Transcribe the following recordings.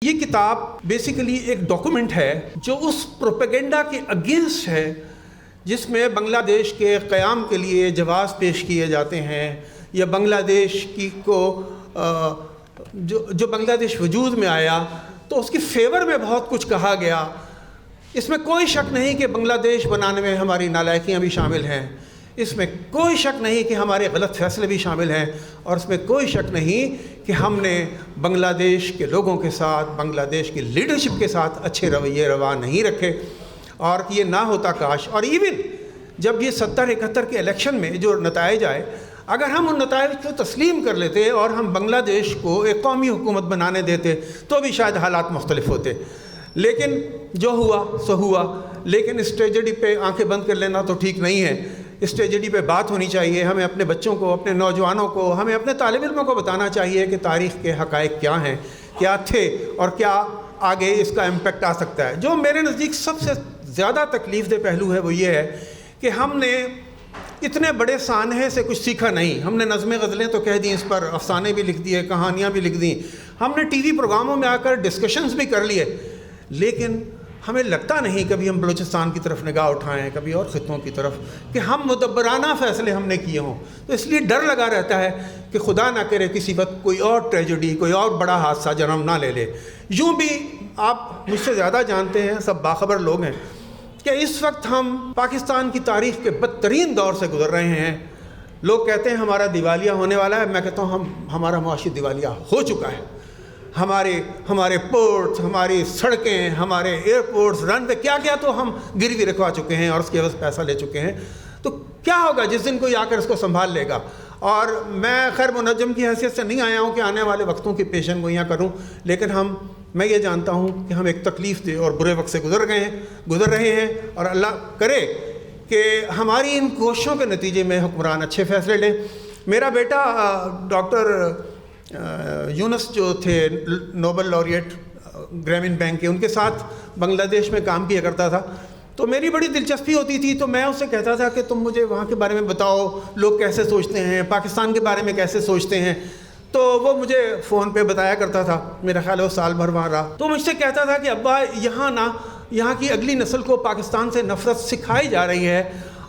یہ کتاب بیسیکلی ایک ڈاکومنٹ ہے جو اس پروپیگنڈا کے اگینسٹ ہے جس میں بنگلہ دیش کے قیام کے لیے جواز پیش کیے جاتے ہیں یا بنگلہ دیش جو بنگلہ دیش وجود میں آیا تو اس کی فیور میں بہت کچھ کہا گیا۔ اس میں کوئی شک نہیں کہ بنگلہ دیش بنانے میں ہماری نالائکیاں بھی شامل ہیں، اس میں کوئی شک نہیں کہ ہمارے غلط فیصلے بھی شامل ہیں، اور اس میں کوئی شک نہیں کہ ہم نے بنگلہ دیش کے لوگوں کے ساتھ، بنگلہ دیش کی لیڈرشپ کے ساتھ اچھے رویے روا نہیں رکھے، اور یہ نہ ہوتا کاش۔ اور ایون جب یہ 70-71 کے الیکشن میں جو نتائج آئے، اگر ہم ان نتائج کو تسلیم کر لیتے اور ہم بنگلہ دیش کو ایک قومی حکومت بنانے دیتے تو بھی شاید حالات مختلف ہوتے، لیکن جو ہوا سو ہوا۔ لیکن اس ٹریجڈی پہ آنکھیں بند کر لینا تو ٹھیک نہیں ہے، اس ٹریجڈی پہ بات ہونی چاہیے۔ ہمیں اپنے بچوں کو، اپنے نوجوانوں کو، ہمیں اپنے طالب علموں کو بتانا چاہیے کہ تاریخ کے حقائق کیا ہیں، کیا تھے، اور کیا آگے اس کا امپیکٹ آ سکتا ہے۔ جو میرے نزدیک سب سے زیادہ تکلیف دہ پہلو ہے وہ یہ ہے کہ ہم نے اتنے بڑے سانحے سے کچھ سیکھا نہیں۔ ہم نے نظمیں غزلیں تو کہہ دیں، اس پر افسانے بھی لکھ دیے، کہانیاں بھی لکھ دیں، ہم نے ٹی وی پروگراموں میں آ کر ڈسکشنز بھی کر لیے، لیکن ہمیں لگتا نہیں کبھی ہم بلوچستان کی طرف نگاہ اٹھائیں، کبھی اور خطوں کی طرف، کہ ہم مدبرانہ فیصلے ہم نے کیے ہوں۔ تو اس لیے ڈر لگا رہتا ہے کہ خدا نہ کرے کسی وقت کوئی اور ٹریجڈی، کوئی اور بڑا حادثہ جنم نہ لے لے۔ یوں بھی آپ مجھ سے زیادہ جانتے ہیں، سب باخبر لوگ ہیں، کہ اس وقت ہم پاکستان کی تاریخ کے بدترین دور سے گزر رہے ہیں۔ لوگ کہتے ہیں ہمارا دیوالیہ ہونے والا ہے، میں کہتا ہوں ہمارا معاشی دیوالیہ ہو چکا ہے۔ ہمارے پورٹس، ہماری سڑکیں، ہمارے ایئرپورٹس، رن وے، کیا تو ہم گروی رکھوا چکے ہیں اور اس کے عوض پیسہ لے چکے ہیں۔ تو کیا ہوگا جس دن کوئی آ کر اس کو سنبھال لے گا؟ اور میں خیر منجم کی حیثیت سے نہیں آیا ہوں کہ آنے والے وقتوں کی پیشن گوئیاں کروں، لیکن میں یہ جانتا ہوں کہ ہم ایک تکلیف دہ اور برے وقت سے گزر رہے ہیں، اور اللہ کرے کہ ہماری ان کوششوں کے نتیجے میں حکمران اچھے فیصلے لیں۔ میرا بیٹا ڈاکٹر یونس جو تھے نوبل لاریٹ گرامین بینک کے، ان کے ساتھ بنگلہ دیش میں کام کیا کرتا تھا، تو میری بڑی دلچسپی ہوتی تھی، تو میں اس سے کہتا تھا کہ تم مجھے وہاں کے بارے میں بتاؤ، لوگ کیسے سوچتے ہیں، پاکستان کے بارے میں کیسے سوچتے ہیں۔ تو وہ مجھے فون پہ بتایا کرتا تھا، میرا خیال ہے وہ سال بھر وہاں رہا، تو مجھ سے کہتا تھا کہ ابا یہاں کی اگلی نسل کو پاکستان سے نفرت سکھائی جا رہی ہے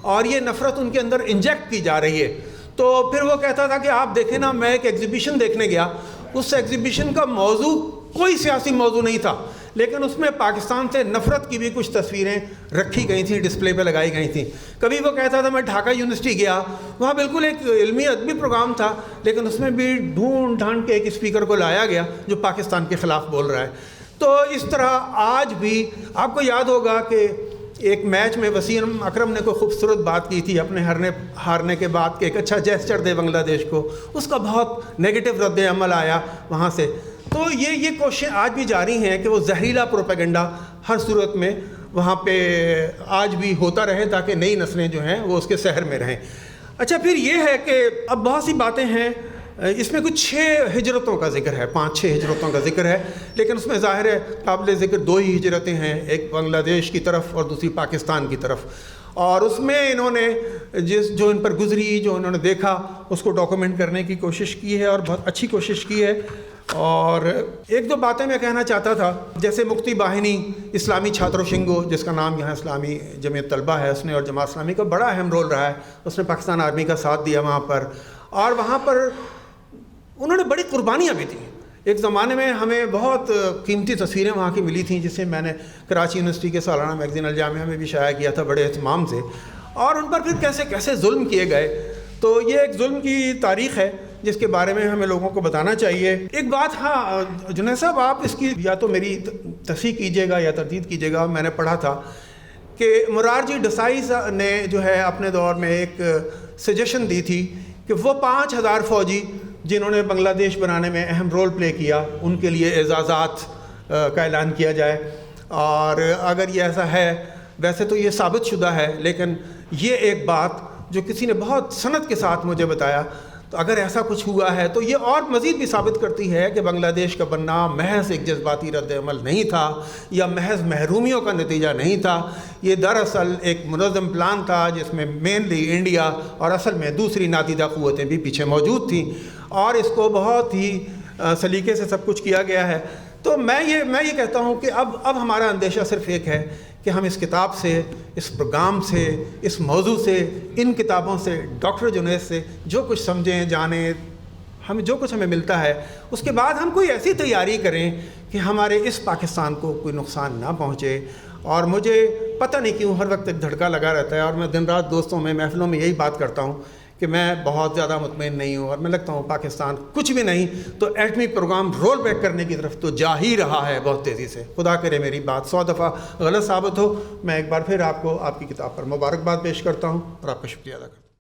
اور یہ نفرت ان کے اندر انجیکٹ کی جا رہی ہے۔ تو پھر وہ کہتا تھا کہ آپ دیکھیں نا، میں ایک ایگزیبیشن دیکھنے گیا، اس ایگزیبیشن کا موضوع کوئی سیاسی موضوع نہیں تھا، لیکن اس میں پاکستان سے نفرت کی بھی کچھ تصویریں رکھی گئی تھیں، ڈسپلے پہ لگائی گئی تھیں۔ کبھی وہ کہتا تھا میں ڈھاکہ یونیورسٹی گیا، وہاں بالکل ایک علمی ادبی پروگرام تھا، لیکن اس میں بھی ڈھونڈ ڈھانڈ کے ایک اسپیکر کو لایا گیا جو پاکستان کے خلاف بول رہا ہے۔ تو اس طرح آج بھی آپ کو یاد ہوگا کہ ایک میچ میں وسیم اکرم نے کوئی خوبصورت بات کی تھی اپنے ہارنے کے بعد کہ ایک اچھا جیسچر دے بنگلہ دیش کو، اس کا بہت نیگیٹو رد عمل آیا وہاں سے۔ تو یہ کوششیں آج بھی جاری ہیں کہ وہ زہریلا پروپیگنڈا ہر صورت میں وہاں پہ آج بھی ہوتا رہے تاکہ نئی نسلیں جو ہیں وہ اس کے سحر میں رہیں۔ اچھا، پھر یہ ہے کہ اب بہت سی باتیں ہیں، اس میں کچھ 6 ہجرتوں کا ذکر ہے، 5-6 ہجرتوں کا ذکر ہے، لیکن اس میں ظاہر ہے قابل ذکر 2 ہی ہجرتیں ہیں، ایک بنگلہ دیش کی طرف اور دوسری پاکستان کی طرف۔ اور اس میں انہوں نے جو ان پر گزری، جو انہوں نے دیکھا، اس کو ڈاکومنٹ کرنے کی کوشش کی ہے اور بہت اچھی کوشش کی ہے۔ اور 1-2 باتیں میں کہنا چاہتا تھا، جیسے مکتی باہنی اسلامی چھاترو شنگو، جس کا نام یہاں اسلامی جمعیت طلبہ ہے، اس نے اور جماعت اسلامی کا بڑا اہم رول رہا ہے، اس نے پاکستان آرمی کا ساتھ دیا وہاں پر، اور وہاں پر انہوں نے بڑی قربانیاں بھی دیں۔ ایک زمانے میں ہمیں بہت قیمتی تصویریں وہاں کی ملی تھیں، جسے میں نے کراچی یونیورسٹی کے سالانہ میگزین الجامعہ میں بھی شائع کیا تھا بڑے اہتمام سے، اور ان پر پھر کیسے کیسے ظلم کیے گئے۔ تو یہ ایک ظلم کی تاریخ ہے جس کے بارے میں ہمیں لوگوں کو بتانا چاہیے۔ ایک بات جنید صاحب، آپ اس کی یا تو میری تصحیح کیجیے گا یا تردید کیجیے گا، میں نے پڑھا تھا کہ مرارجی ڈسائی نے جو ہے اپنے دور میں ایک سجیشن دی تھی کہ وہ 5000 فوجی جنہوں نے بنگلہ دیش بنانے میں اہم رول پلے کیا، ان کے لیے اعزازات کا اعلان کیا جائے۔ اور اگر یہ ایسا ہے، ویسے تو یہ ثابت شدہ ہے، لیکن یہ ایک بات جو کسی نے بہت صنعت کے ساتھ مجھے بتایا، تو اگر ایسا کچھ ہوا ہے تو یہ اور مزید بھی ثابت کرتی ہے کہ بنگلہ دیش کا بننا محض ایک جذباتی رد عمل نہیں تھا یا محض محرومیوں کا نتیجہ نہیں تھا، یہ دراصل ایک منظم پلان تھا جس میں مینلی انڈیا اور اصل میں دوسری نادیدہ قوتیں بھی پیچھے موجود تھیں، اور اس کو بہت ہی سلیقے سے سب کچھ کیا گیا ہے۔ تو میں یہ کہتا ہوں کہ اب ہمارا اندیشہ صرف ایک ہے کہ ہم اس کتاب سے، اس پروگرام سے، اس موضوع سے، ان کتابوں سے، ڈاکٹر جنید سے جو کچھ سمجھیں، جانیں، ہم جو کچھ ہمیں ملتا ہے، اس کے بعد ہم کوئی ایسی تیاری کریں کہ ہمارے اس پاکستان کو کوئی نقصان نہ پہنچے۔ اور مجھے پتہ نہیں کیوں ہر وقت ایک دھڑکا لگا رہتا ہے، اور میں دن رات دوستوں میں، محفلوں میں یہی بات کرتا ہوں کہ میں بہت زیادہ مطمئن نہیں ہوں، اور میں لگتا ہوں پاکستان کچھ بھی نہیں تو ایٹمی پروگرام رول بیک کرنے کی طرف تو جا ہی رہا ہے بہت تیزی سے۔ خدا کرے میری بات 100 دفعہ غلط ثابت ہو۔ میں ایک بار پھر آپ کو آپ کی کتاب پر مبارکباد پیش کرتا ہوں اور آپ کا شکریہ ادا کرتا ہوں۔